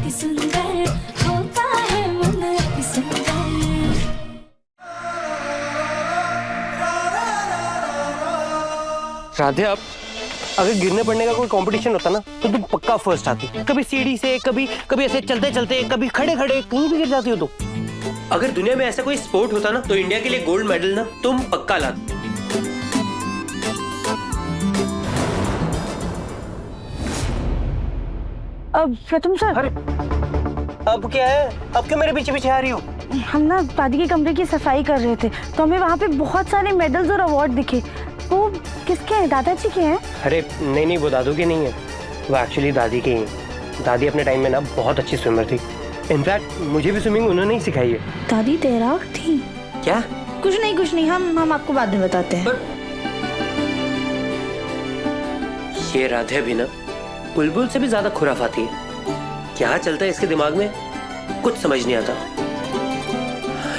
अति सुंदर होता है मन अति सुंदर। राधे, अब अगर गिरने पड़ने का कोई कंपटीशन होता ना तो तुम पक्का फर्स्ट आती। कभी सीढ़ी से, कभी ऐसे चलते चलते, कभी खड़े खड़े, कहीं भी गिर जाती हो तुम। अगर दुनिया में ऐसा कोई स्पोर्ट होता ना तो इंडिया के लिए गोल्ड मेडल ना तुम पक्का लाती। अब प्रथम सर, अरे अब क्या है? अब क्यों मेरे पीछे पीछे आ रही हो? हम ना दादी के कमरे की सफाई कर रहे थे तो हमें वहाँ पे बहुत सारे मेडल्स और अवार्ड दिखे। वो किसके हैं? दादाजी के हैं? अरे नहीं, वो दादू के नहीं है, वो एक्चुअली दादी के ही हैं। दादी अपने टाइम में ना बहुत अच्छी स्विमर थी। इनफैक्ट मुझे भी स्विमिंग उन्होंने ही सिखाई है। दादी तैराक थी क्या? कुछ नहीं, हम आपको बाद में बताते हैं। ये राधे भी ना बुलबुल से भी ज्यादा खुराफाती है। क्या चलता है इसके दिमाग में कुछ समझ नहीं आता।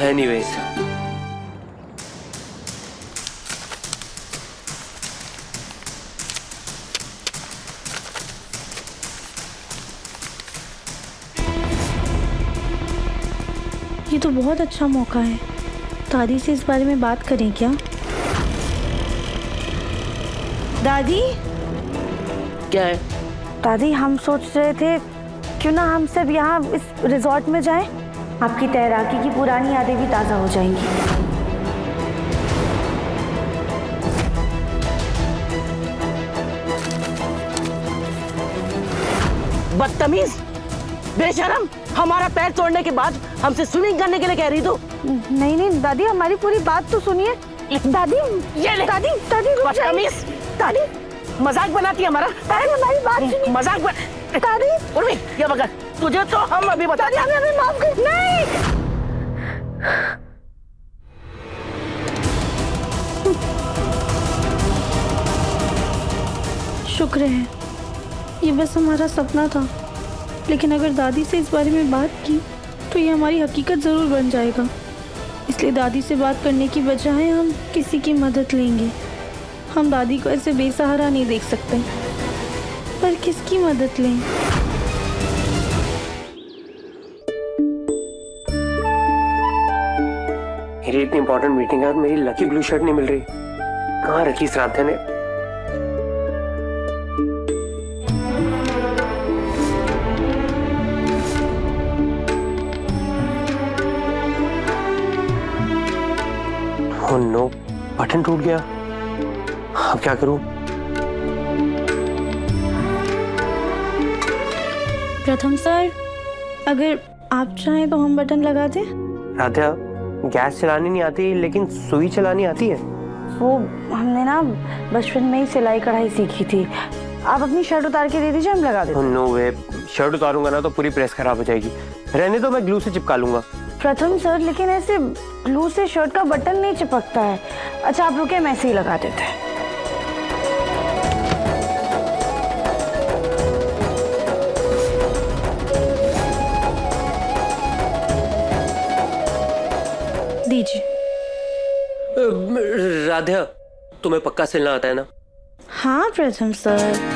एनीवेज, ये तो बहुत अच्छा मौका है। दादी से इस बारे में बात करें क्या? दादी, क्या है? दादी हम सोच रहे थे क्यों ना हम सब यहाँ इस रिजॉर्ट में जाएं? आपकी तैराकी की पुरानी यादें भी ताज़ा हो जाएंगी। बदतमीज, बेशरम, हमारा पैर तोड़ने के बाद हमसे स्विमिंग करने के लिए कह रही तू? नहीं दादी, हमारी पूरी बात तो सुनिए। दादी, ये ले। दादी बदतमीज, दादी मजाक बनाती है हमारा। दादी हमारी बात सुनिए। मजाक दादी, उर्मी, ये बगल तुझे तो हम अभी बता। दादी हमें माफ कर। नहीं, शुक्र है ये बस हमारा सपना था, लेकिन अगर दादी से इस बारे में बात की तो ये हमारी हकीकत ज़रूर बन जाएगा। इसलिए दादी से बात करने की बजाय हम किसी की मदद लेंगे। हम दादी को ऐसे बेसहारा नहीं देख सकते, पर किसकी मदद लें? मेरी इतनी इंपॉर्टेंट मीटिंग है और मेरी लकी ब्लू शर्ट नहीं मिल रही। कहाँ रखी इस राधे ने? ओह नो, बटन टूट गया। अब क्या करूं? प्रथम सर, अगर आप चाहें तो हम बटन लगा दें। राधा, गैस चलानी नहीं आती लेकिन सुई चलानी आती है। वो हमने ना बचपन में ही सिलाई कढ़ाई सीखी थी। आप अपनी शर्ट उतार के दे दीजिए, हम लगा देते हैं। नो वे, शर्ट उतारूंगा ना तो पूरी प्रेस खराब हो जाएगी। रहने दो, मैं ग्लू से चिपका लूंगा। प्रथम सर, लेकिन ऐसे ग्लू से शर्ट का बटन नहीं चिपकता है। अच्छा आप रुके, मैं ऐसे ही लगा देते हैं। दीजिए। राधा, तुम्हें पक्का सिलना आता है ना? हाँ प्रथम सर।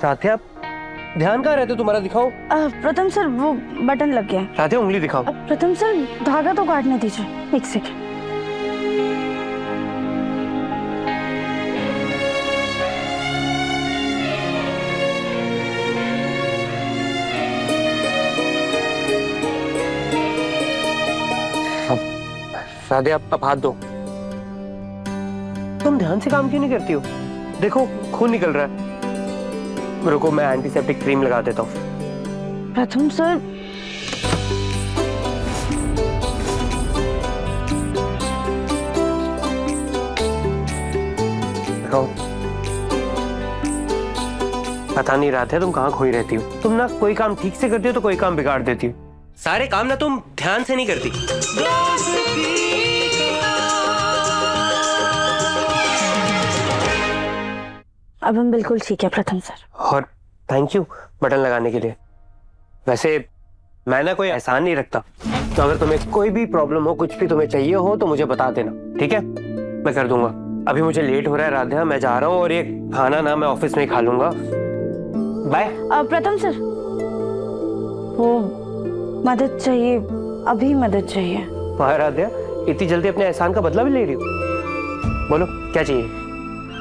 राधे, आप ध्यान कहाँ रहते हो? तुम्हारा दिखाओ। प्रथम सर, वो बटन लग गया। राधे, उंगली दिखाओ। प्रथम सर, धागा तो काटने दीजिए, एक सेकेंड। राधे, आप हाथ दो। तुम ध्यान से काम क्यों नहीं करती हो? देखो खून निकल रहा है। रुको मैं एंटीसेप्टिक क्रीम लगा देता हूँ। प्रथम सर, पता नहीं रहा था तुम कहाँ खोई रहती हो। तुम ना कोई काम ठीक से करती हो तो कोई काम बिगाड़ देती हो। सारे काम ना तुम ध्यान से नहीं करती। अब हम बिल्कुल ठीक है प्रथम सर। और थैंक यू बटन लगाने के लिए। वैसे मैं ना कोई एहसान नहीं रखता, तो अगर तुम्हें कोई भी प्रॉब्लम हो, कुछ भी तुम्हें चाहिए हो तो मुझे बता देना, ठीक है? मैं कर दूंगा। अभी मुझे लेट हो रहा है राधा, मैं जा रहा हूँ और ये खाना ना मैं ऑफिस में ही खा लूंगा। बाय। प्रथम सर, वो मदद चाहिए, अभी मदद चाहिए। वाह राधा, इतनी जल्दी अपने एहसान का बदला भी ले रही हो। बोलो क्या चाहिए?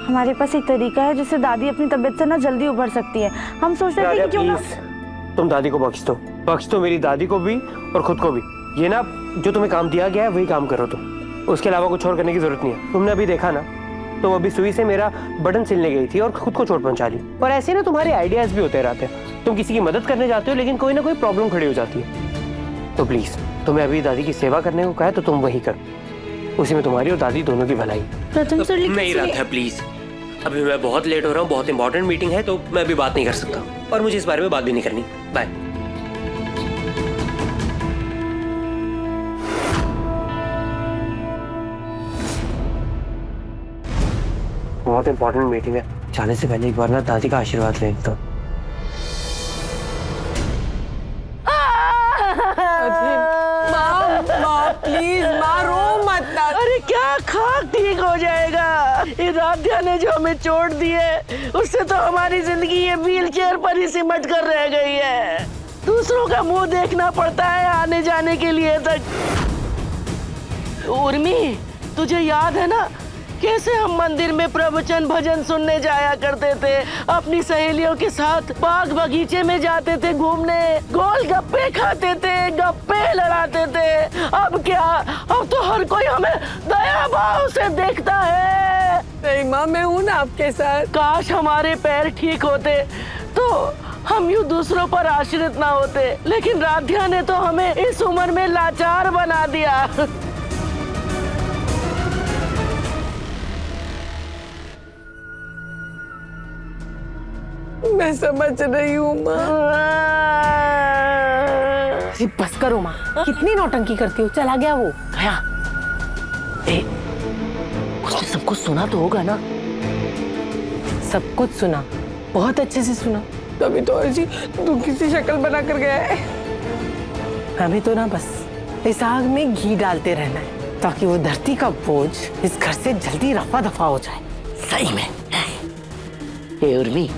हमारे पास एक तरीका है जिससे दादी अपनी तबीयत से ना जल्दी उभर सकती है। हम सोच रहे थे कि क्यों ना तुम दादी को बख्श दो मेरी दादी को भी और खुद को भी। ये ना जो तुम्हें काम दिया गया है वही काम करो तुम, उसके अलावा कुछ और करने की जरूरत नहीं है। तुमने अभी देखा ना, तो अभी सुई से मेरा बटन सिलने गई थी और खुद को चोट पहुंचा ली। और ऐसे ना तुम्हारे आइडियाज भी होते रहते हैं। तुम किसी की मदद करने जाते हो लेकिन कोई ना कोई प्रॉब्लम खड़ी हो जाती है। तो प्लीज, तुम्हें अभी दादी की सेवा करने को कहा है तो तुम वही करो, उसी में तुम्हारी और दादी दोनों की भलाई। प्रथम सर, नहीं रहा था प्लीज, अभी मैं बहुत लेट हो रहा हूँ, बहुत इंपॉर्टेंट मीटिंग है, तो मैं अभी बात नहीं कर सकता और मुझे इस बारे में बात भी नहीं करनी। बाय। बहुत इंपॉर्टेंट मीटिंग है, जाने से पहले एक बार ना दादी का आशीर्वाद ले लेता हूँ। प्लीज मारो मत ना। अरे क्या खाक ठीक हो जाएगा। ये राध्या ने जो हमें चोट दी है उससे तो हमारी जिंदगी ये व्हील चेयर पर ही सिमट कर रह गई है। दूसरों का मुंह देखना पड़ता है आने जाने के लिए तक। उर्मी, तुझे याद है ना कैसे हम मंदिर में प्रवचन भजन सुनने जाया करते थे, अपनी सहेलियों के साथ बाग बगीचे में जाते थे घूमने, गोल गप्पे खाते थे, गप्पे लड़ाते थे। अब क्या, अब तो हर कोई हमें दया भाव से देखता है। नहीं माँ, मैं हूँ ना आपके साथ। काश हमारे पैर ठीक होते तो हम यूँ दूसरों पर आश्रित ना होते, लेकिन राध्या ने तो हमें इस उम्र में लाचार बना दिया। मैं समझ रही हूँ माँ। बस करो माँ, कितनी नौटंकी करती हो। चला गया वो। गया? उसने सब कुछ सुना तो होगा ना? सब कुछ सुना, बहुत अच्छे से सुना। तभी तो ऐसी दुखी सी शक्ल बना कर गया है। हमें तो ना बस इस आग में घी डालते रहना है ताकि वो धरती का बोझ इस घर से जल्दी रफा दफा हो जाए। सही में। हे उर्मी,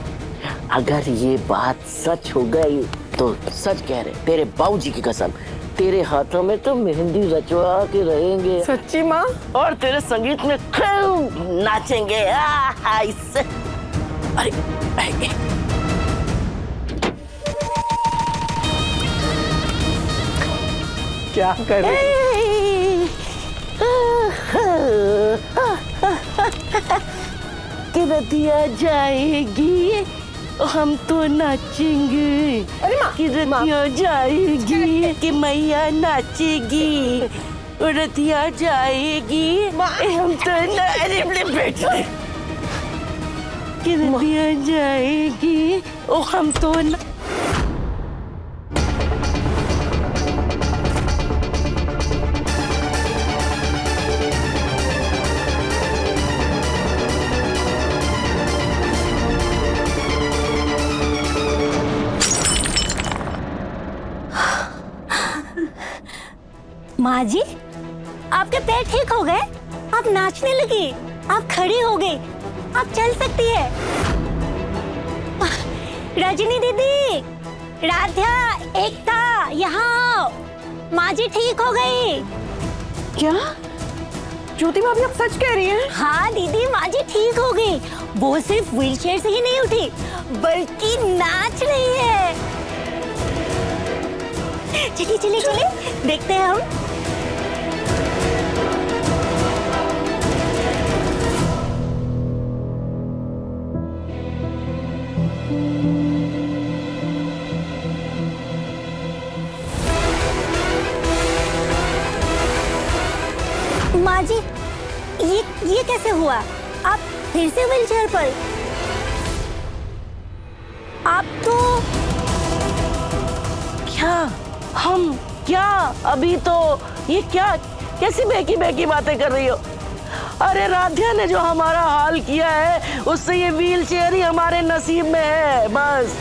अगर ये बात सच हो गई तो सच कह रहे, तेरे बाबूजी की कसम, तेरे हाथों में तो मेहंदी रचवा के रहेंगे। सच्ची माँ? और तेरे संगीत में खूब नाचेंगे। इससे अरे क्या करे? कि रतिया जाएगी हम तो नाचेंगे। अरे माँ, कि रतिया जाएगी कि मैया नाचेगी, रतिया जाएगी हम तो अरे बेटे, कि रतिया जाएगी ओ हम तो माँ जी, आपके पैर ठीक हो गए, आप नाचने लगी, आप खड़ी हो गई, आप चल सकती है। रजनी दीदी, राधा, एकता, यहाँ आओ, माँ जी ठीक हो गई। क्या ज्योति भाभी आप सच कह रही हैं? हाँ दीदी, माँ जी ठीक हो गई। वो सिर्फ व्हीलचेयर से ही नहीं उठी बल्कि नाच रही है। चलिए चलिए चलिए, देखते हैं हम। हुआ? आप फिर से व्हीलचेयर पर? आप तो क्या अभी तो ये क्या कैसी बेकी बेकी बातें कर रही हो? अरे राध्या ने जो हमारा हाल किया है उससे ये व्हील चेयर ही हमारे नसीब में है बस।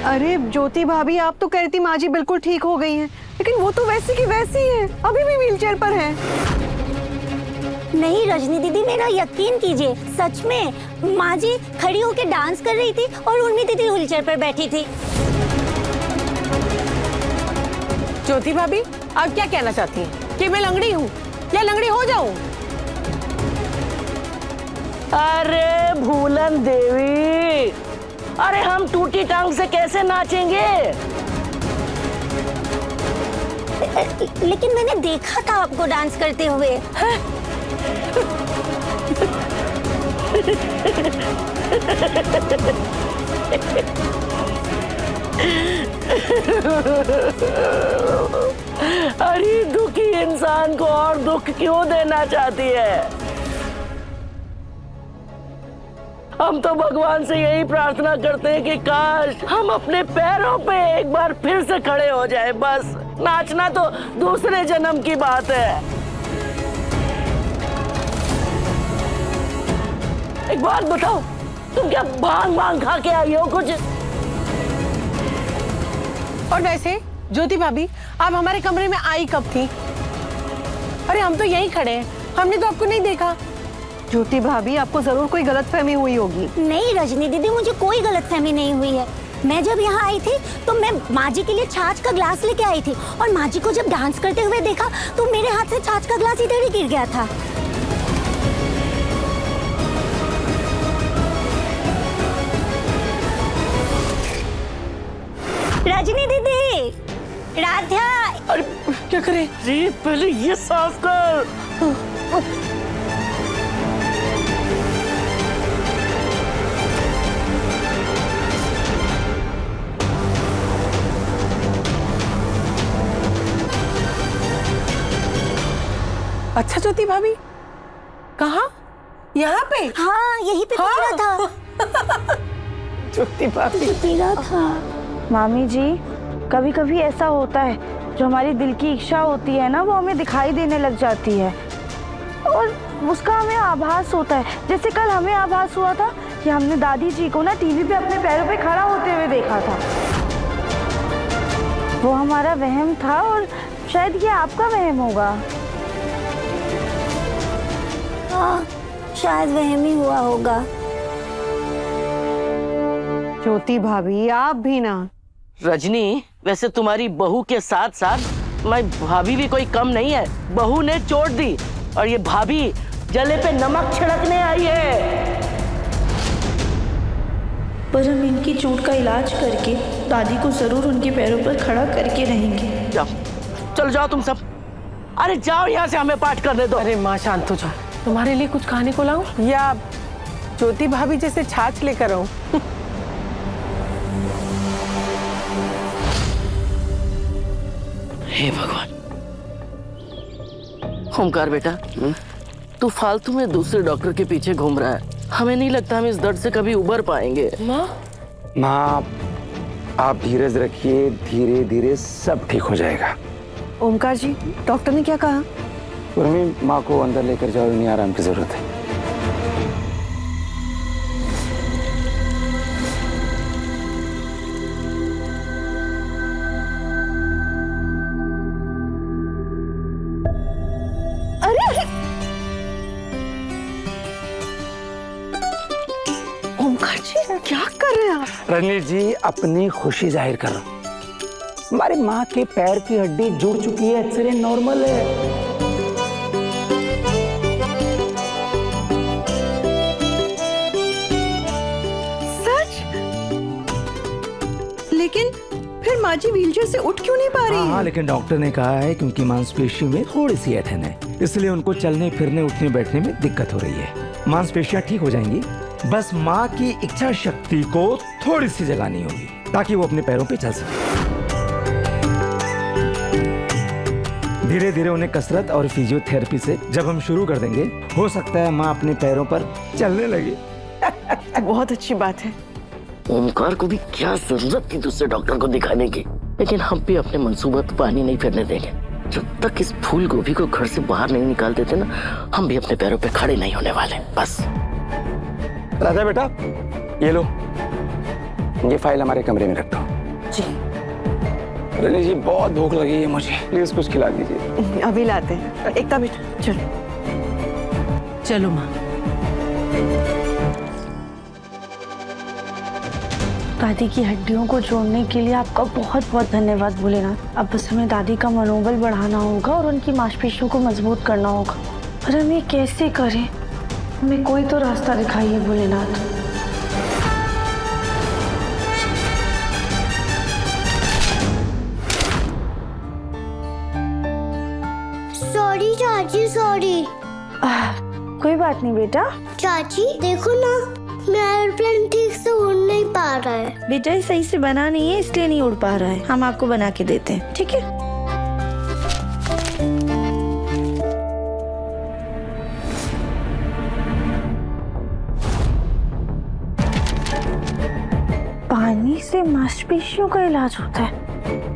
अरे ज्योति भाभी, आप तो कह रही थी माँ जी बिल्कुल ठीक हो गई हैं, लेकिन वो तो वैसी की वैसी है, अभी भी व्हीलचेयर पर है। नहीं रजनी दीदी, मेरा यकीन कीजिए, सच में माँ जी खड़ी होकर डांस कर रही थी और उर्मी दीदी व्हीलचेयर पर बैठी थी। ज्योति भाभी, आप क्या कहना चाहती हैं कि मैं लंगड़ी हूँ या लंगड़ी हो जाऊँ? अरे भूलन देवी, अरे हम टूटी टांग से कैसे नाचेंगे? लेकिन मैंने देखा था आपको डांस करते हुए। अरे दुखी इंसान को और दुख क्यों देना चाहती है? हम तो भगवान से यही प्रार्थना करते हैं कि काश हम अपने पैरों पे एक बार फिर से खड़े हो जाए। बस नाचना तो दूसरे जन्म की बात है। एक बात बताओ, तुम क्या भांग भांग खा के आई हो कुछ? और वैसे ज्योति भाभी, आप हमारे कमरे में आई कब थी? अरे हम तो यहीं खड़े हैं, हमने तो आपको नहीं देखा। ज्योति भाभी, आपको जरूर कोई गलतफहमी हुई होगी। नहीं रजनी दीदी, मुझे कोई गलतफहमी नहीं हुई है। मैं जब यहाँ आई थी तो मैं माँ जी के लिए छाछ का ग्लास लेके आई थी और माँ जी को जब डांस करते हुए देखा तो मेरे हाथ से छाछ का ग्लास इधर ही गिर गया था। रजनी दीदी, राध्या। अरे क्या करें जी, पहले ये साफ कर। अच्छा ज्योति भाभी, कहाँ? यहाँ पे? हाँ, यही पे हाँ? पीला था। ज्योति भाभी, पीला था। मामी जी, कभी कभी ऐसा होता है, जो हमारी दिल की इच्छा होती है ना, वो हमें दिखाई देने लग जाती है और उसका हमें आभास होता है। जैसे कल हमें आभास हुआ था कि हमने दादी जी को ना टीवी पे अपने पैरों पे खड़ा होते हुए देखा था। वो हमारा वहम था और शायद ये आपका वहम होगा। हाँ, शायद वहम ही हुआ होगा। ज्योति भाभी, आप भी ना। रजनी, वैसे तुम्हारी बहू के साथ साथ मैं भाभी भी कोई कम नहीं है। बहू ने चोट दी और ये भाभी जले पे नमक छिड़कने आई है। पर हम इनकी चोट का इलाज करके दादी को जरूर उनके पैरों पर खड़ा करके रहेंगे। जाओ, चलो जाओ तुम सब। अरे जाओ यहाँ से, हमें पाठ करने दो। अरे माँ शांत हो जाओ। तुम्हारे लिए कुछ खाने को लाऊं या ज्योति भाभी जैसे छाछ लेकर आऊं? हे भगवान। ओमकार बेटा, तू फालतू में दूसरे डॉक्टर के पीछे घूम रहा है। हमें नहीं लगता हम इस दर्द से कभी उबर पाएंगे। माँ, आप धीरज रखिए, धीरे धीरे सब ठीक हो जाएगा। ओमकार जी, डॉक्टर ने क्या कहा? उर्मी, माँ को अंदर लेकर जाओ, इन्हें आराम की जरूरत है। ओमकार जी, क्या कर रहे हैं आप? रणवीर जी, अपनी खुशी जाहिर कर रहा हूं। हमारी माँ के पैर की हड्डी जुड़ चुकी है, एक्सरे नॉर्मल है। लेकिन फिर माँ जी व्हीलचेयर से उठ क्यों नहीं पा रही हाँ, है? लेकिन डॉक्टर ने कहा है कि उनकी मांसपेशी में थोड़ी सी ऐंठन है, इसलिए उनको चलने फिरने उठने बैठने में दिक्कत हो रही है। मांसपेशियां ठीक हो जाएंगी, बस माँ की इच्छा शक्ति को थोड़ी सी जगानी होगी ताकि वो अपने पैरों पे चल सके। धीरे धीरे उन्हें कसरत और फिजियोथेरेपी से जब हम शुरू कर देंगे, हो सकता है माँ अपने पैरों पर चलने लगे। बहुत अच्छी बात है। ओमकार को भी क्या जरूरत थी दूसरे डॉक्टर को दिखाने की, लेकिन हम भी अपने मंसूबा पे पानी नहीं फिरने देंगे। जब तक इस फूल गोभी को घर से बाहर नहीं निकाल देते ना, हम भी अपने पैरों पे खड़े नहीं होने वाले। बस। राजा बेटा, ये लो, ये फाइल हमारे कमरे में रख दो। जी। रनी जी, बहुत भूख लगी है मुझे, प्लीज कुछ खिला दीजिए। अभी लाते हैं। एकता बेटा चलो। चलो माँ। दादी की हड्डियों को जोड़ने के लिए आपका बहुत बहुत धन्यवाद भोलेनाथ। अब बस हमें दादी का मनोबल बढ़ाना होगा और उनकी मांसपेशियों को मजबूत करना होगा। पर हम ये कैसे करें? हमें कोई तो रास्ता दिखाइए भोलेनाथ। सॉरी चाची, सॉरी। कोई बात नहीं बेटा। चाची देखो ना, मेरा एयरप्लेन ठीक से उड़ नहीं पा रहा है। बेटा ये सही से बना नहीं है, इसलिए नहीं उड़ पा रहा है। हम आपको बना के देते हैं, ठीक है? पानी से मांसपेशियों का इलाज होता है,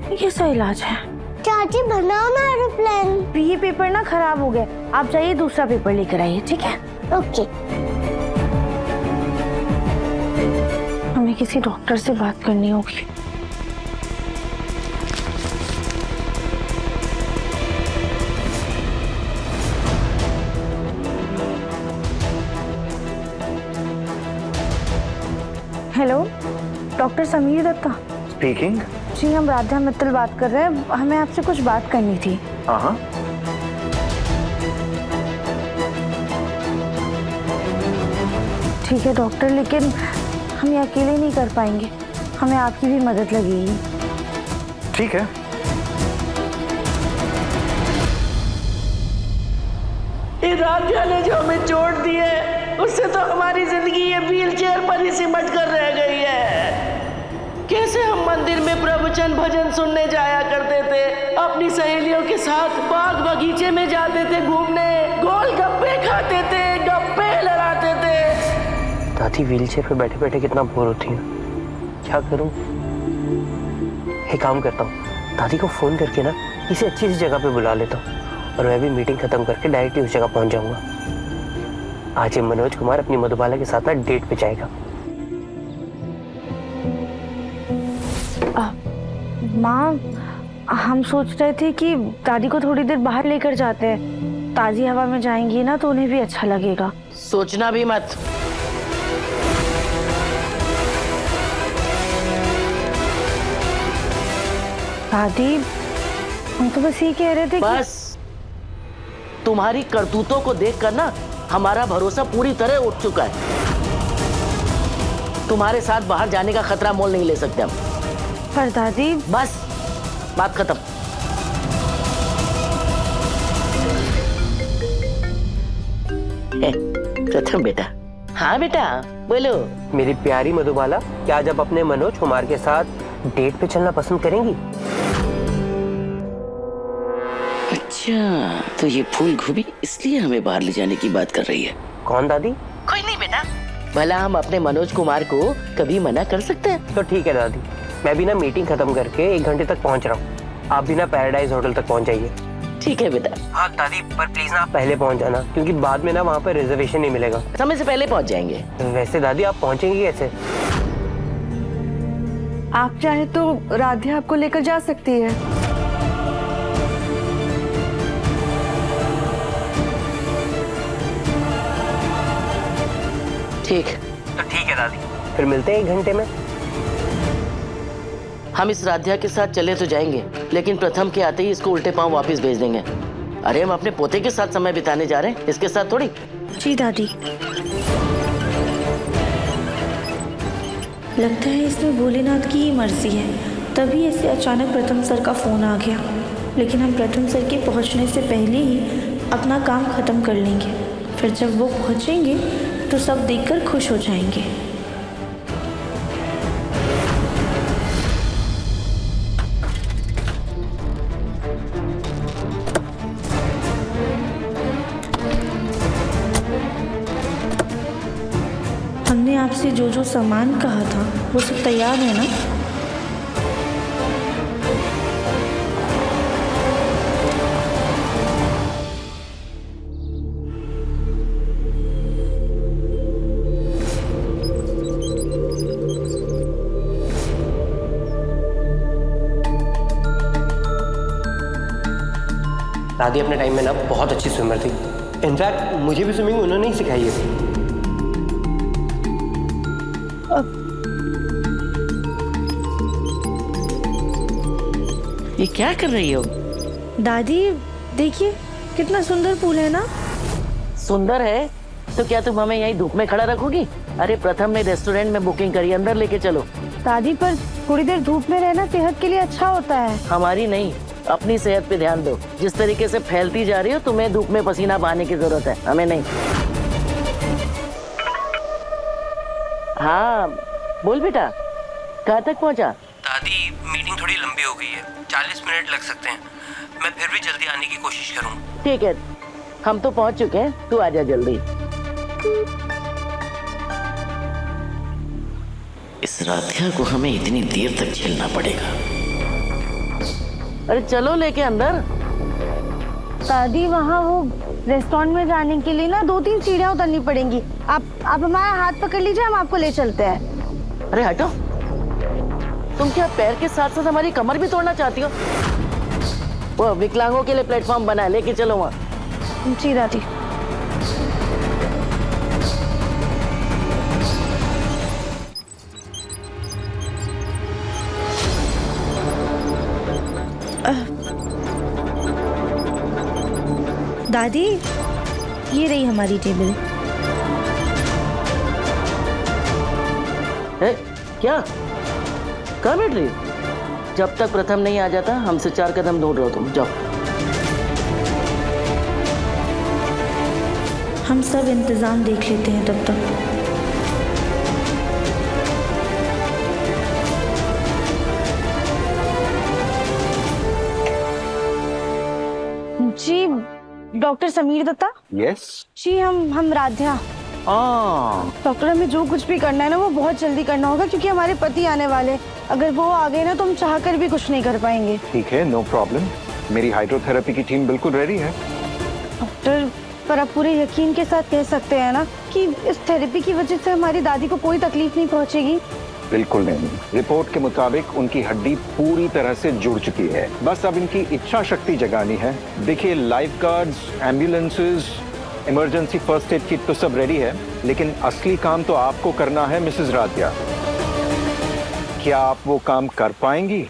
ये कैसा इलाज है? चाची बनाओ ना एयरप्लेन। ये पेपर ना खराब हो गया, आप जाइए दूसरा पेपर लेकर आइए, ठीक है? ओके। हमें किसी डॉक्टर से बात करनी होगी। Hello, doctor Sameer Datta speaking. जी, हम राधा मित्तल बात कर रहे हैं। हमें आपसे कुछ बात करनी थी। हाँ। ठीक है डॉक्टर, लेकिन हम ये अकेले नहीं कर पाएंगे, हमें आपकी भी मदद लगेगी। ठीक है। राजा ने जो हमें चोट दी है, उससे तो हमारी जिंदगी ये व्हीलचेयर पर ही सिमट कर रह गई है। कैसे हम मंदिर में प्रवचन भजन सुनने जाया करते थे, अपनी सहेलियों के साथ बाग बगीचे में जाते थे घूमने, गोल गप्पे खाते थे, गप्पे लड़ाते थे। दादी व्हीलचेयर पे बैठे बैठे कितना बोर होती है, क्या करूं? एक काम करता हूँ, दादी को फोन करके ना किसी अच्छी सी जगह पे बुला लेता हूँ और मैं भी मीटिंग खत्म करके डायरेक्टली उस जगह पहुंच जाऊंगा। आज ये मनोज कुमार अपनी मधुबाला के साथ ना डेट पे जाएगा। माँ, हम सोच रहे थे कि दादी को थोड़ी देर बाहर लेकर जाते हैं, ताजी हवा में जाएंगी ना तो उन्हें भी अच्छा लगेगा। सोचना भी मत। दादी, हम तो बस ये कह रहे थे बस, तुम्हारी करतूतों को देखकर ना हमारा भरोसा पूरी तरह उठ चुका है। तुम्हारे साथ बाहर जाने का खतरा मोल नहीं ले सकते हम। पर दादी, बस, बात खत्म। प्रथम बेटा। हाँ बेटा, बोलो। मेरी प्यारी मधुबाला, क्या आज आप अपने मनोज कुमार के साथ डेट पे चलना पसंद करेंगी? अच्छा, तो ये फूल गोभी इसलिए हमें बाहर ले जाने की बात कर रही है। कौन दादी? कोई नहीं बेटा, भला हम अपने मनोज कुमार को कभी मना कर सकते हैं? तो ठीक है दादी, मैं भी ना मीटिंग खत्म करके 1 घंटे तक पहुंच रहा हूँ। आप भी ना पैराडाइज होटल तक पहुंच जाइए। ठीक है बेटा। हाँ दादी, पर प्लीज ना आप पहले पहुंच जाना, क्योंकि बाद में ना वहाँ पर रिजर्वेशन नहीं मिलेगा। समय से पहले पहुंच जाएंगे। वैसे दादी, आप पहुंचेंगे कैसे? आप चाहे तो राधा आपको लेकर जा सकती है। ठीक। तो ठीक है दादी, फिर मिलते हैं 1 घंटे में। हम इस राध्या के साथ चले तो जाएंगे, लेकिन प्रथम के आते ही इसको उल्टे पांव वापस भेज देंगे। अरे हम अपने पोते के साथ समय बिताने जा रहे हैं, इसके साथ थोड़ी। जी दादी, लगता है इसमें भोलेनाथ की ही मर्जी है, तभी ऐसे अचानक प्रथम सर का फोन आ गया। लेकिन हम प्रथम सर के पहुंचने से पहले ही अपना काम खत्म कर लेंगे, फिर जब वो पहुंचेंगे तो सब देखकर खुश हो जाएंगे। आपसे जो जो सामान कहा था वो सब तैयार है ना? दादी अपने टाइम में ना बहुत अच्छी स्विमर थी। इनफैक्ट मुझे भी स्विमिंग उन्होंने ही सिखाई है। ये क्या कर रही हो? दादी देखिए कितना सुंदर पूल है ना? सुंदर है तो क्या तुम हमें यहीं धूप में खड़ा रखोगी? अरे प्रथम ने रेस्टोरेंट में बुकिंग करी, अंदर लेके चलो। दादी पर थोड़ी देर धूप में रहना सेहत के लिए अच्छा होता है। हमारी नहीं, अपनी सेहत पे ध्यान दो। जिस तरीके से फैलती जा रही हो, तुम्हें धूप में पसीना बहाने की जरूरत है, हमें नहीं। हाँ बोल बेटा, कहाँ तक पहुँचा? दादी मीटिंग थोड़ी लंबी हो गई है, 40 मिनट लग सकते हैं। मैं फिर भी जल्दी आने की कोशिश करूँगा। ठीक है, हम तो पहुँच चुके हैं, तू आजा जल्दी। इस राधिका को हमें इतनी देर तक झेलना पड़ेगा। अरे चलो लेके अंदर। दादी वहाँ वो रेस्टोरेंट में जाने के लिए ना 2-3 सीढ़ियाँ उतरनी पड़ेंगी। आप हमारा हाथ पकड़ लीजिए, हम आपको ले चलते हैं। अरे हटो, तुम क्या पैर के साथ साथ हमारी कमर भी तोड़ना चाहती हो? वो विकलांगों के लिए प्लेटफॉर्म बना है, लेके चलो वहाँ। जी दादी। दादी ये रही हमारी टेबल। क्या कहाँ बैठ रही? जब तक प्रथम नहीं आ जाता हमसे 4 कदम दूर रहो तुम, जाओ। हम सब इंतजाम देख लेते हैं तब तक। जी डॉक्टर समीर दत्ता। यस जी हम राध्या। डॉक्टर हमें जो कुछ भी करना है ना वो बहुत जल्दी करना होगा, क्योंकि हमारे पति आने वाले। अगर वो आ गए ना तो हम चाह कर भी कुछ नहीं कर पाएंगे। ठीक है, नो प्रॉब्लम। मेरी हाइड्रोथेरेपी की टीम बिल्कुल रेडी है। डॉक्टर पर आप पूरे यकीन के साथ कह सकते हैं ना कि इस थेरेपी की वजह से हमारी दादी को कोई तकलीफ नहीं पहुंचेगी? बिल्कुल नहीं। रिपोर्ट के मुताबिक उनकी हड्डी पूरी तरह से जुड़ चुकी है, बस अब इनकी इच्छा शक्ति जगानी है। देखिए life guards, ambulances, emergency first aid kit तो सब रेडी है, लेकिन असली काम तो आपको करना है मिसेस राधिया। क्या आप वो काम कर पाएंगी?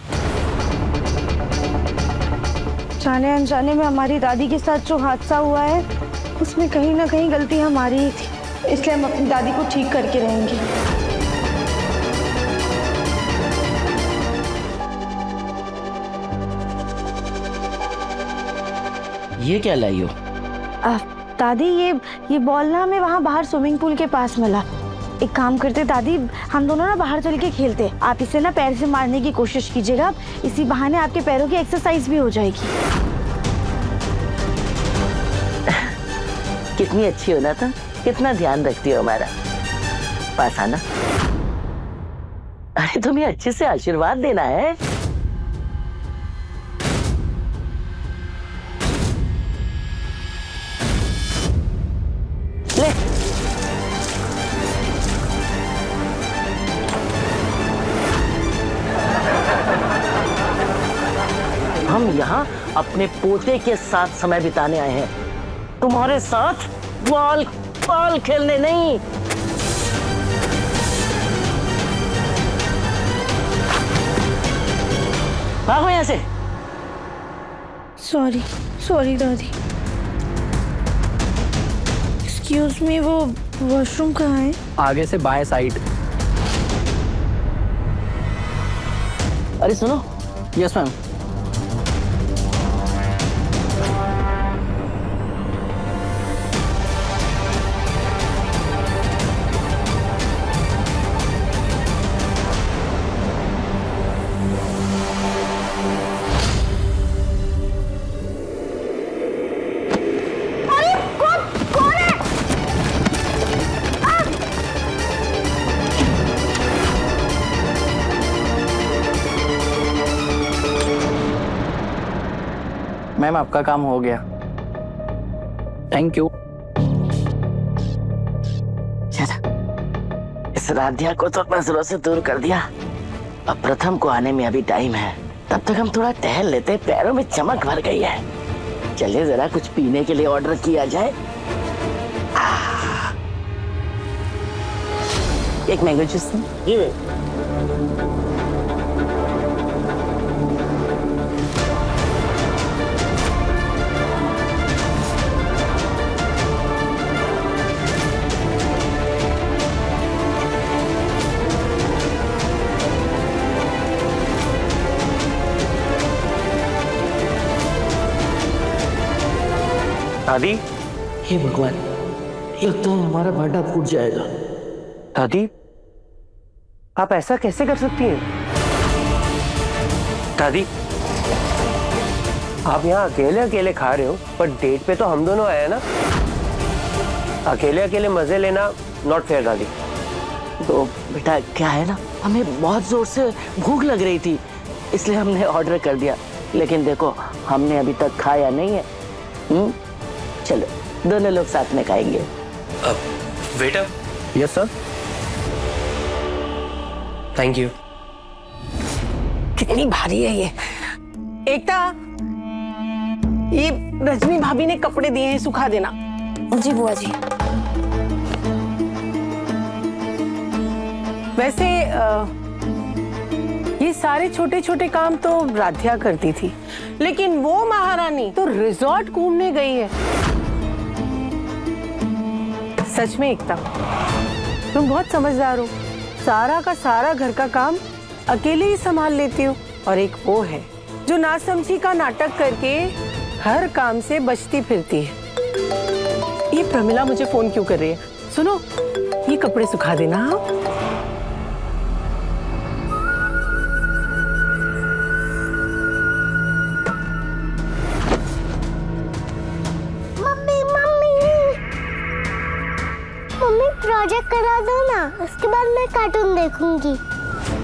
जाने अनजाने में हमारी दादी के साथ जो हादसा हुआ है उसमें कहीं ना कहीं गलती हमारी ही थी, इसलिए हम अपनी दादी को ठीक करके रहेंगे। ये क्या लाई हो? दादी ये बॉल ना हमें वहाँ बाहर स्विमिंग पूल के पास मिला। एक काम करते दादी, हम दोनों ना बाहर चल के खेलते। आप इसे ना पैर से मारने की कोशिश कीजिएगा, इसी बहाने आपके पैरों की एक्सरसाइज भी हो जाएगी। कितनी अच्छी हो ना तुम, कितना ध्यान रखती हो हमारा। पास आना। अरे तुम्हें अच्छे से आशीर्वाद देना है। ले हम यहाँ अपने पोते के साथ समय बिताने आए हैं, तुम्हारे साथ बॉल खेलने नहीं। भागो यहाँ से। सॉरी दादी। एक्सक्यूज मी, वो वॉशरूम कहाँ है? आगे से बाएं साइड। अरे सुनो। Yes ma'am. मैम आपका काम हो गया। Thank you. इस राधिया को तो नजरों से दूर कर दिया। अब प्रथम को आने में अभी टाइम है, तब तक हम थोड़ा टहल लेते। पैरों में चमक भर गई है। चलिए जरा कुछ पीने के लिए ऑर्डर किया जाए। एक मैंगो जूस। जी मैम। दादी, हे भगवान, लगता है हमारा भांडा फूट जाएगा। दादी आप ऐसा कैसे कर सकती हैं? दादी आप यहाँ अकेले अकेले खा रहे हो, पर डेट पे तो हम दोनों आए हैं ना। अकेले अकेले मजे लेना नॉट फेयर दादी। तो बेटा क्या है ना, हमें बहुत जोर से भूख लग रही थी, इसलिए हमने ऑर्डर कर दिया। लेकिन देखो हमने अभी तक खाया नहीं है। चलो दोनों लोग साथ में खाएंगे। Waiter. Yes sir. Thank you. कितनी भारी है ये। एकता, ये रजनी भाभी ने कपड़े दिए हैं, सुखा देना। जी बुआ जी। वैसे ये सारे छोटे छोटे काम तो राधिया करती थी, लेकिन वो महारानी तो रिजॉर्ट घूमने गई है। सच में एकता, तुम बहुत समझदार हो। सारा का सारा घर का काम अकेले ही संभाल लेती हो, और एक वो है जो नासमझी का नाटक करके हर काम से बचती फिरती है। ये प्रमिला मुझे फोन क्यों कर रही है? सुनो, ये कपड़े सुखा देना। मम्मी मम्मी मम्मी प्रोजेक्ट करा दो ना, उसके बाद मैं कार्टून देखूंगी।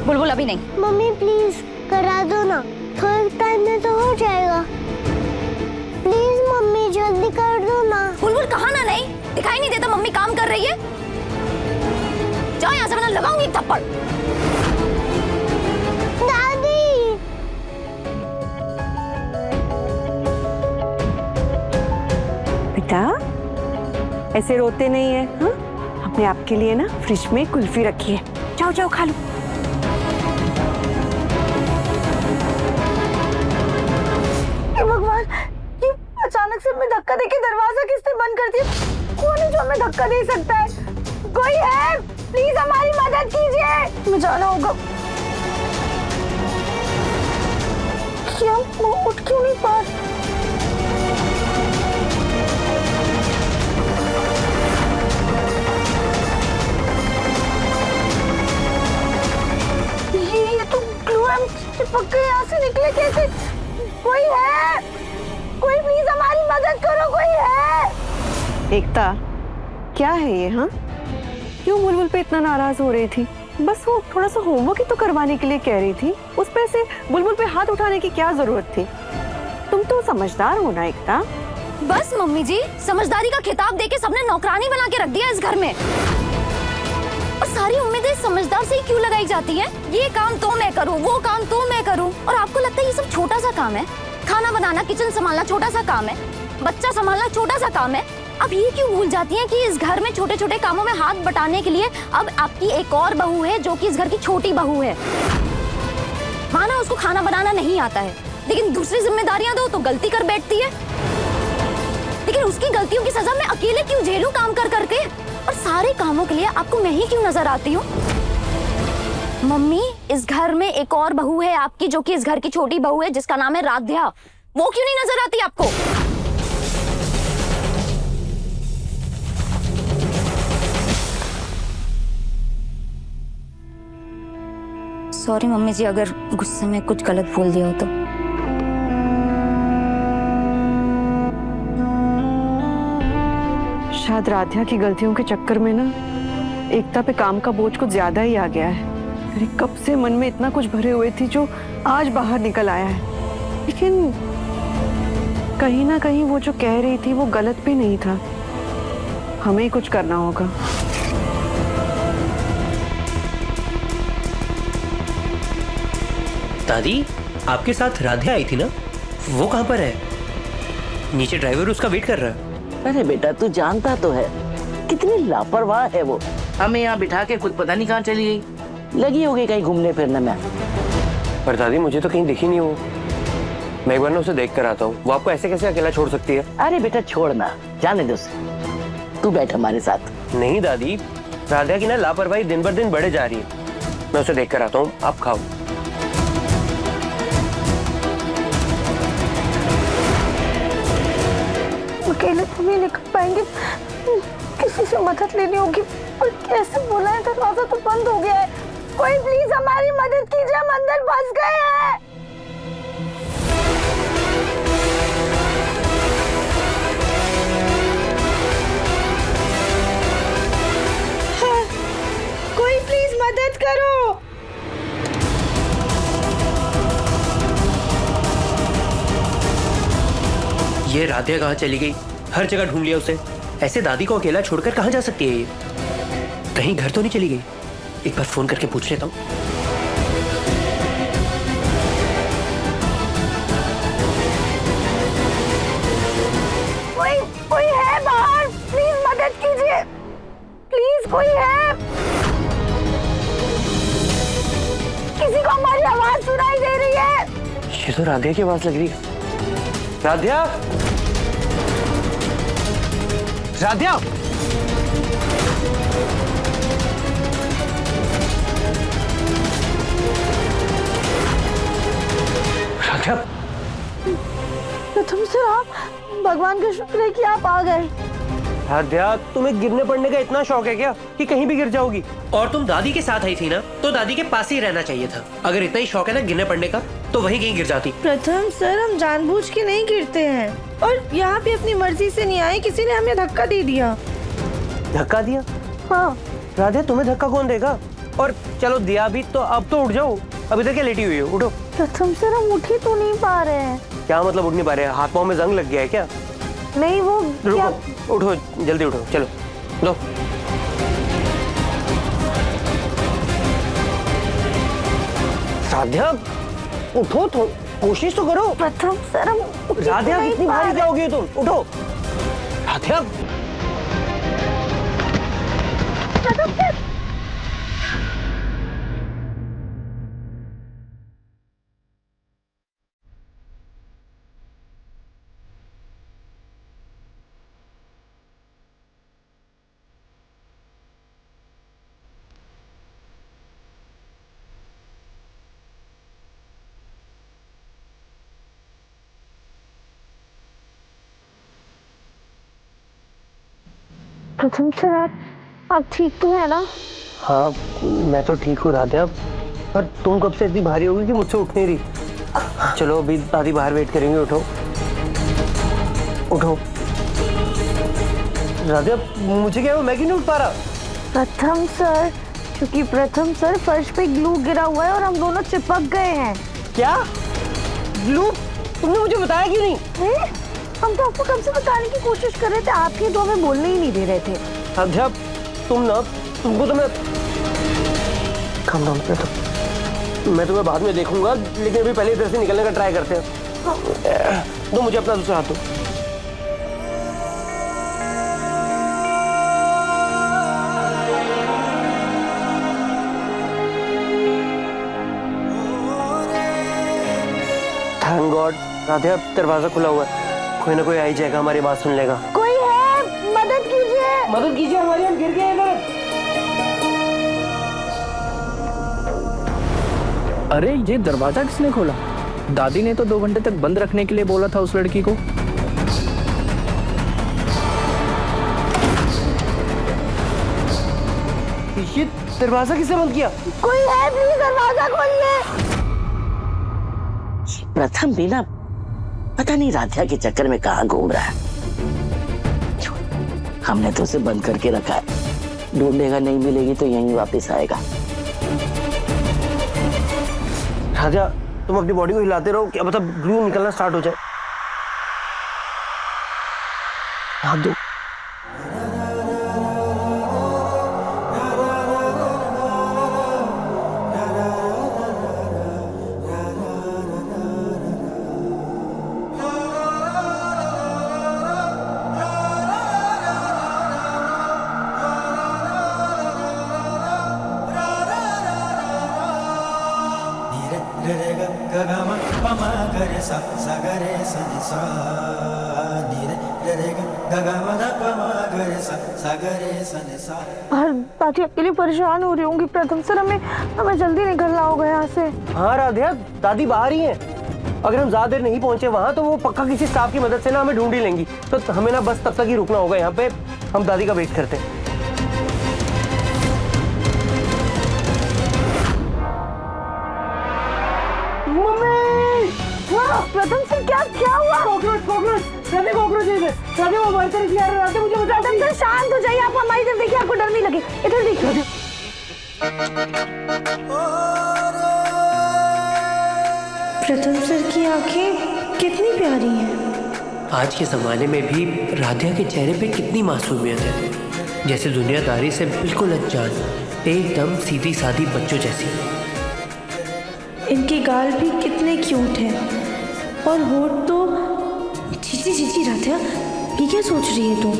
बुलबुल अभी नहीं। मम्मी प्लीज करा दो ना, थोड़े टाइम में तो हो जाएगा। प्लीज मम्मी जल्दी कर दो ना। बुलबुल कहाँ ना नहीं दिखाई नहीं देता, मम्मी काम कर रही है। जाओ यहाँ से वरना लगाऊंगी एक थप्पड़। दादी बेटा ऐसे रोते नहीं है। हाँ, हमने आपके लिए ना फ्रिज में कुल्फी रखी है, जाओ जाओ खा लो। भगवान, ये अचानक से मैं धक्का देके दरवाजा किसने बंद कर दिया? कौन है जो हमें धक्का दे सकता है? कोई है? प्लीज हमारी मदद कीजिए, हमें जाना होगा। क्या वो उठ क्यों नहीं पा रही? ये तो ग्लू एम चिपक के यहाँ से निकले कैसे? कोई है? कोई प्लीज हमारी मदद करो, कोई है? एकता, क्या है ये? हाँ, क्यों बुलबुल पे इतना नाराज हो रही थी? बस वो थोड़ा सा होमवर्क ही तो करवाने के लिए कह रही थी, उस पे से बुलबुल पे हाथ उठाने की क्या जरूरत थी? तुम तो समझदार हो ना एकता। बस मम्मी जी, समझदारी का खिताब देके सबने नौकरानी बना के रख दिया इस घर में। और सारी उम्मीदें समझदार से ही क्यों लगाई जाती हैं? ये काम तो मैं करूं, वो काम तो मैं करूं, और आपको लगता है ये सब छोटा सा काम है? खाना बनाना, किचन संभालना छोटा सा काम है, बच्चा संभालना छोटा सा काम है। अब ये क्यों भूल जाती हैं कि इस घर में छोटे छोटे कामों में हाथ बटाने के लिए अब आपकी एक और बहू है जो कि इस घर की छोटी बहू है। माना उसको खाना बनाना नहीं आता है, लेकिन दूसरी जिम्मेदारियां दो तो गलती कर बैठती है। लेकिन उसकी गलतियों की सजा मैं अकेले क्यों झेलूं काम कर करके? और सारे कामों के लिए आपको मैं ही क्यों नजर आती हूँ? मम्मी, इस घर में एक और बहू है आपकी जो कि इस घर की छोटी बहू है जिसका नाम है राध्या। वो क्यों नहीं नजर आती आपको? सॉरी मम्मी जी, अगर गुस्से में कुछ गलत बोल दिया हो तो। शायद राधिया की गलतियों के चक्कर में ना एकता पे काम का बोझ कुछ ज्यादा ही आ गया है। अरे कब से मन में इतना कुछ भरे हुए थी जो आज बाहर निकल आया है। लेकिन कहीं ना कहीं वो जो कह रही थी वो गलत भी नहीं था। हमें ही कुछ करना होगा। दादी, आपके साथ राधे आई थी ना, वो कहाँ पर है? नीचे ड्राइवर उसका वेट कर रहा है। अरे बेटा तू जानता तो है कितनी लापरवाह है वो। हमें यहाँ बिठा के खुद पता नहीं कहाँ चली गई। लगी होगी कहीं घूमने फिरने में। पर दादी मुझे तो कहीं दिखी नहीं वो। मैं एक बार ना उसे देख कर आता हूँ। वो आपको ऐसे कैसे अकेला छोड़ सकती है? अरे बेटा छोड़ना, जाने दे उसे। तू बैठ हमारे साथ। नहीं दादी, राधा की ना लापरवाही दिन बर दिन बढ़े जा रही है। मैं उसे देख कर आता हूँ, आप खाओ। अकेले तो नहीं निकल पाएंगे, किसी से मदद लेनी होगी। पर कैसे बोला है, दरवाजा तो बंद हो गया है। कोई प्लीज हमारी मदद कीजिए, हम अंदर फंस गए हैं। हाँ, कोई प्लीज मदद करो। ये राधिया कहाँ चली गई? हर जगह ढूंढ लिया उसे। ऐसे दादी को अकेला छोड़कर कहाँ जा सकती है ये? कहीं घर तो नहीं चली गई? एक बार फोन करके पूछ लेता हूँ। कोई है बाहर? प्लीज मदद कीजिए, प्लीज कोई है? किसी को हमारी आवाज सुनाई दे रही है? ये तो राधिया की आवाज लग रही है। राधिया, राधिया, राधिया। प्रथम सर, आप, भगवान का शुक्र है कि आप आ गए। राधिया, तुम्हें गिरने पड़ने का इतना शौक है क्या कि कहीं भी गिर जाओगी? और तुम दादी के साथ आई थी ना, तो दादी के पास ही रहना चाहिए था। अगर इतना ही शौक है ना गिरने पड़ने का, तो वहीं कहीं गिर जाती। प्रथम सर, हम जानबूझ के नहीं गिरते हैं और यहाँ पे अपनी मर्जी से नहीं आए, किसी ने हमें धक्का दे दिया। धक्का दिया? हाँ, राधिया तुम्हें धक्का कौन देगा? और चलो दिया भी तो अब तो उठ जाओ। अभी तक क्या लेटी हुई हो? उठो। प्रथम सर, हम उठ ही तो नहीं पा रहे हैं। क्या मतलब उठ नहीं पा रहे? हाथ पाँव में जंग लग गया है क्या? नहीं, वो क्या... रुको, उठो, जल्दी उठो, चलो लो। राधिया उठो तो, कोशिश तो करो। प्रथम सर, हम राधिया कितनी भारी जाओगी तुम? उठो राधिया। प्रथम सर, प्रथम सर, आप ठीक तो है ना? हाँ मैं तो ठीक हूँ राधिया, पर तुम कब से इतनी भारी होगी कि मुझसे उठ नहीं रही? चलो अभी दादी बाहर वेट करेंगे। उठो उठो। राधिया मुझे क्या हुआ? मैं क्यों नहीं उठ पा रहा? प्रथम सर, क्योंकि प्रथम सर फर्श पे ग्लू गिरा हुआ है और हम दोनों चिपक गए हैं। क्या ग्लू? तुमने मुझे बताया क्यों नहीं? हम तो आपको कब से बताने की कोशिश कर रहे थे, आपके तो हमें बोलने ही नहीं दे रहे थे। राधिया तुमको तो मैं काम डाउन पे तो मैं तुम्हें बाद में देखूंगा, लेकिन अभी पहले इधर से निकलने का ट्राई करते हैं। दो मुझे अपना दूसरा हाथ दो। थैंक गॉड राधिया, दरवाजा खुला हुआ है। कोई ना कोई आ ही जाएगा, हमारी बात सुन लेगा। कोई है? मदद कीजिए, मदद कीजिए हमारी, हम गिर गए इधर। अरे ये दरवाजा किसने खोला? दादी ने तो 2 घंटे तक बंद रखने के लिए बोला था उस लड़की को। ये दरवाजा किसने बंद किया? कोई है? प्लीज दरवाजा खोलिए। प्रथम भी ना पता नहीं राधिया के चक्कर में कहाँ घूम रहा है। हमने तो उसे बंद करके रखा है, ढूंढेगा, नहीं मिलेगी तो यहीं वापस आएगा। राजा तुम अपनी बॉडी को हिलाते रहो, क्या मतलब ग्लू निकलना स्टार्ट हो जाए। हाथ दो। और दादी अकेले परेशान हो रही होंगी प्रथम सर, हमें हमें जल्दी निकलना होगा यहाँ से। हाँ राधिया, दादी बाहर ही है। अगर हम ज्यादा देर नहीं पहुंचे वहां तो वो पक्का किसी स्टाफ की मदद से ना हमें ढूंढ ही लेंगी। तो हमें ना बस तब तक ही रुकना होगा यहाँ पे। हम दादी का वेट करते हैं। प्रथम सर क्या हुआ? कॉकरोच राधे वो हमारी तरफ आ रहे हैं, मुझे बता। प्रथम सर शांत हो जाइए, आप हमारी तरफ देखिए, आपको डर नहीं लगे। इधर देखिए। प्रथम सर की आंखें कितनी प्यारी हैं। आज के जमाने में भी राधिया के चेहरे पे कितनी मासूमियत है, जैसे दुनियादारी से बिल्कुल अनजान, एकदम सीधी सादी बच्चों जैसी। इनके गाल भी कितने क्यूट हैं और होठ तो चीची राधिया, ये क्या सोच रही है तुम?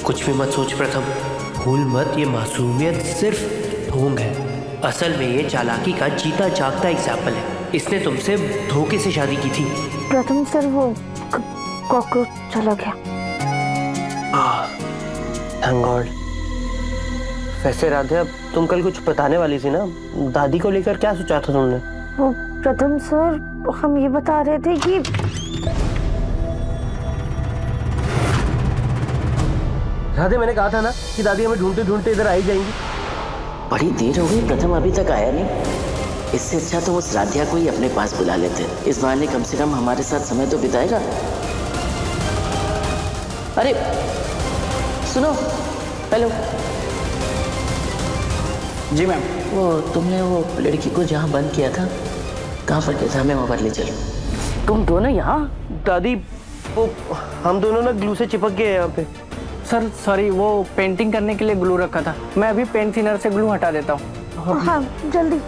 कुछ भी मत सोच प्रथम, भूल मत, ये मासूमियत सिर्फ ढोंग है। असल में ये चालाकी का जीता जागता एग्जाम्पल है। इसने तुमसे धोखे से शादी की थी। प्रथम सर वो कॉकरोच चला गया। Thank God. वैसे राधिया, तुम कल कुछ बताने वाली थी ना, दादी को लेकर क्या सोचा था तुमने? वो प्रथम सर, हम ये बता रहे थे कि राधे, मैंने कहा था ना कि दादी हमें ढूंढते ढूंढते इधर आई जाएंगी। बड़ी देर हो गई, प्रथम अभी तक आया नहीं। इससे अच्छा तो उस राधिया को ही अपने पास बुला लेते। इस बहाने कम से कम हमारे साथ समय तो बिताएगा। अरे सुनो, हेलो। जी मैम। वो तुमने वो लड़की को जहाँ बंद किया था, कहाँ पर किया था? हमें वहाँ पर ले चलो। तुम दोनों यहाँ? दादी, वो हम दोनों ना ग्लू से चिपक गए यहाँ पे। सर सॉरी, वो पेंटिंग करने के लिए ग्लू रखा था। मैं अभी पेंट थिनर से ग्लू हटा देता हूँ। हाँ जल्दी।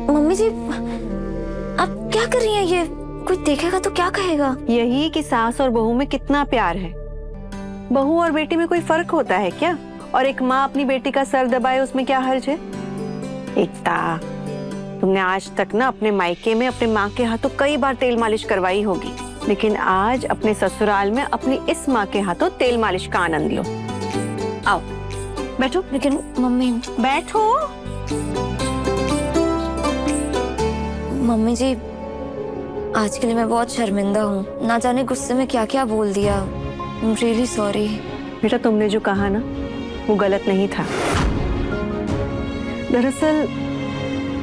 मम्मी जी, आप क्या कर रही हैं? ये कोई देखेगा तो क्या कहेगा? यही कि सास और बहू में कितना प्यार है। बहू और बेटी में कोई फर्क होता है क्या? और एक माँ अपनी बेटी का सर दबाए, उसमें क्या हर्ज है? एकता, तुमने आज तक ना अपने मायके में अपने माँ के हाथों कई बार तेल मालिश करवाई होगी, लेकिन आज अपने ससुराल में अपनी इस माँ के हाथों तेल मालिश का आनंद लो। आओ बैठो। लेकिन मम्मी। बैठो। मम्मी जी, आज के लिए मैं बहुत शर्मिंदा हूँ। ना जाने गुस्से में क्या क्या बोल दिया। I'm really sorry। बेटा, तुमने जो कहा ना वो गलत नहीं था। दरअसल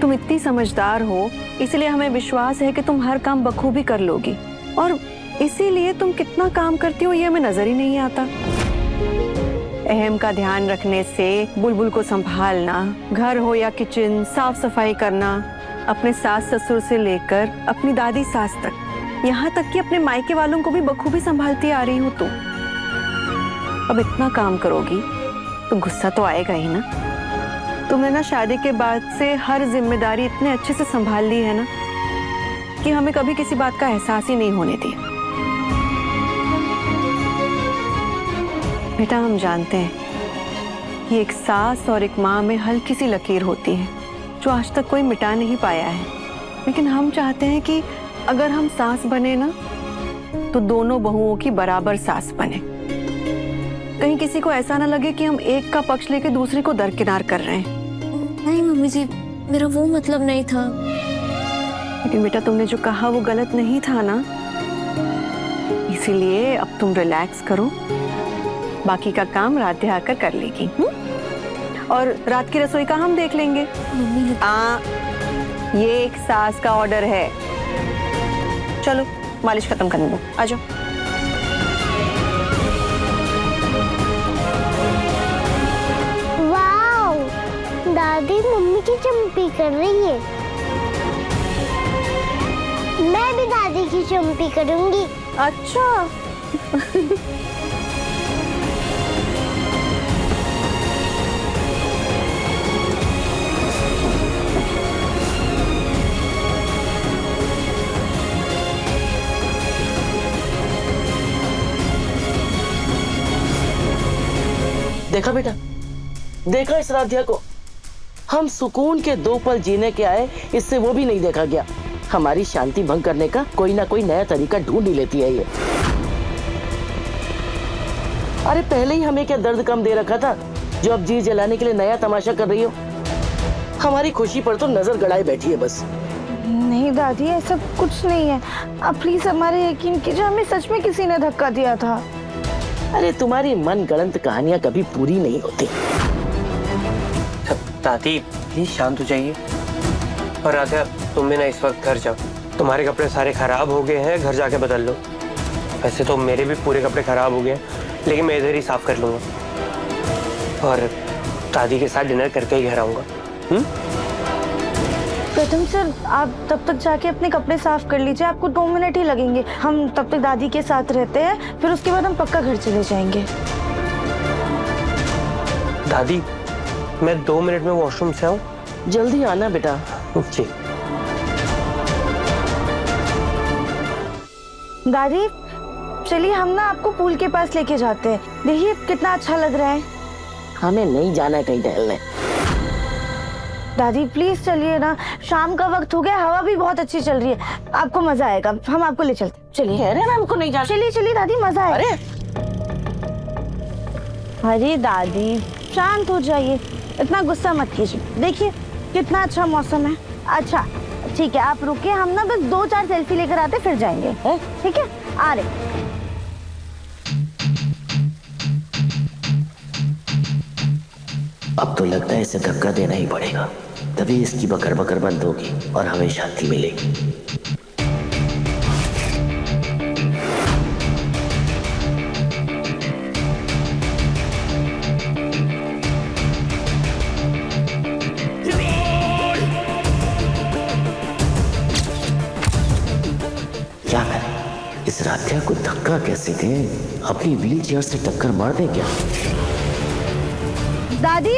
तुम इतनी समझदार हो, इसलिए हमें विश्वास है कि तुम हर काम बखूबी कर लोगी, और इसीलिए तुम कितना काम करती हो ये हमें नजर ही नहीं आता। अहम का ध्यान रखने से बुलबुल को संभालना, घर हो या किचन, साफ सफाई करना, अपने सास ससुर से लेकर अपनी दादी सास तक, यहाँ तक कि अपने मायके वालों को भी बखूबी संभालती आ रही हो तुम। अब इतना काम करोगी तो गुस्सा तो आएगा ही ना। तुमने ना शादी के बाद से हर जिम्मेदारी इतने अच्छे से संभाल ली है ना कि हमें कभी किसी बात का एहसास ही नहीं होने दिया। बेटा, हम जानते हैं कि एक सास और एक माँ में हल्की सी लकीर होती है जो आज तक कोई मिटा नहीं पाया है, लेकिन हम चाहते हैं कि अगर हम सास बने ना तो दोनों बहुओं की बराबर सास बने। कहीं किसी को ऐसा ना लगे कि हम एक का पक्ष लेके दूसरे को दरकिनार कर रहे हैं। नहीं मम्मी जी, मेरा वो मतलब नहीं था। लेकिन बेटा तुमने जो कहा वो गलत नहीं था ना, इसीलिए अब तुम रिलैक्स करो, बाकी का काम राधे आकर कर लेगी। और रात की रसोई का हम देख लेंगे। ये एक सास का ऑर्डर है। चलो मालिश खत्म करने दो, आ जाओ। वाओ, दादी मम्मी की चंपी कर रही है। मैं भी दादी की चंपी करूंगी। अच्छा देखा बेटा, देखा इस राधिया को, हम सुकून के 2 पल जीने के आए, इससे वो भी नहीं देखा गया। हमारी शांति भंग करने का कोई ना कोई नया तरीका ढूंढ ही लेती है ये। अरे पहले ही हमें क्या दर्द कम दे रखा था, जो अब जी जलाने के लिए नया तमाशा कर रही हो। हमारी खुशी पर तो नजर गड़ाए बैठी है बस। नहीं दादी, ऐसा कुछ नहीं है। आप प्लीज हमारे यकीन कीजिए, हमें सच में किसी ने धक्का दिया था। अरे तुम्हारी मन गढ़ंत कहानियां कभी पूरी नहीं होती। दादी प्लीज शांत हो जाइए। और राधा, तुम भी ना इस वक्त घर जाओ, तुम्हारे कपड़े सारे खराब हो गए हैं, घर जाके बदल लो। वैसे तो मेरे भी पूरे कपड़े खराब हो गए हैं, लेकिन मैं इधर ही साफ कर लूंगा और दादी के साथ डिनर करके ही घर आऊंगा। प्रथम सर, आप तब तक जाके अपने कपड़े साफ कर लीजिए, आपको 2 मिनट ही लगेंगे। हम तब तक दादी के साथ रहते हैं, फिर उसके बाद हम पक्का घर चले जाएंगे। दादी, मैं 2 मिनट में वॉशरूम से आऊं? जल्दी आना बेटा। जी। दादी चलिए, हम ना आपको पूल के पास लेके जाते हैं। देखिए कितना अच्छा लग रहा है। हमें नहीं जाना है कहीं टहलने। दादी प्लीज चलिए ना, शाम का वक्त हो गया, हवा भी बहुत अच्छी चल रही है, आपको मजा आएगा। हम आपको ले चलते। चलिए। कह रहे हैं ना हमको नहीं जाना। चलिए चलिए दादी, मजा आएगा। अरे दादी शांत हो जाइए, इतना गुस्सा मत कीजिए। देखिए कितना अच्छा मौसम है। अच्छा ठीक है, आप रुकिए, हम ना बस 2-4 सेल्फी लेकर आते फिर जाएंगे। ठीक है, आ रहे। अब तो लगता है इसे धक्का देना ही पड़ेगा, तभी इसकी बकर बकर बंद होगी और हमें शांति मिलेगी। क्या करें, इस राध्या को धक्का कैसे दें? अपनी व्हील चेयर से टक्कर मार दे क्या? दादी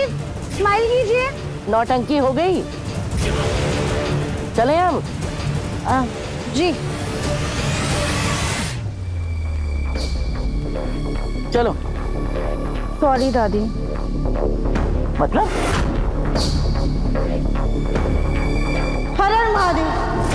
स्माइल कीजिए। नौटंकी हो गई, चले हम। जी चलो। सॉरी दादी। मतलब? हर हर महादेव।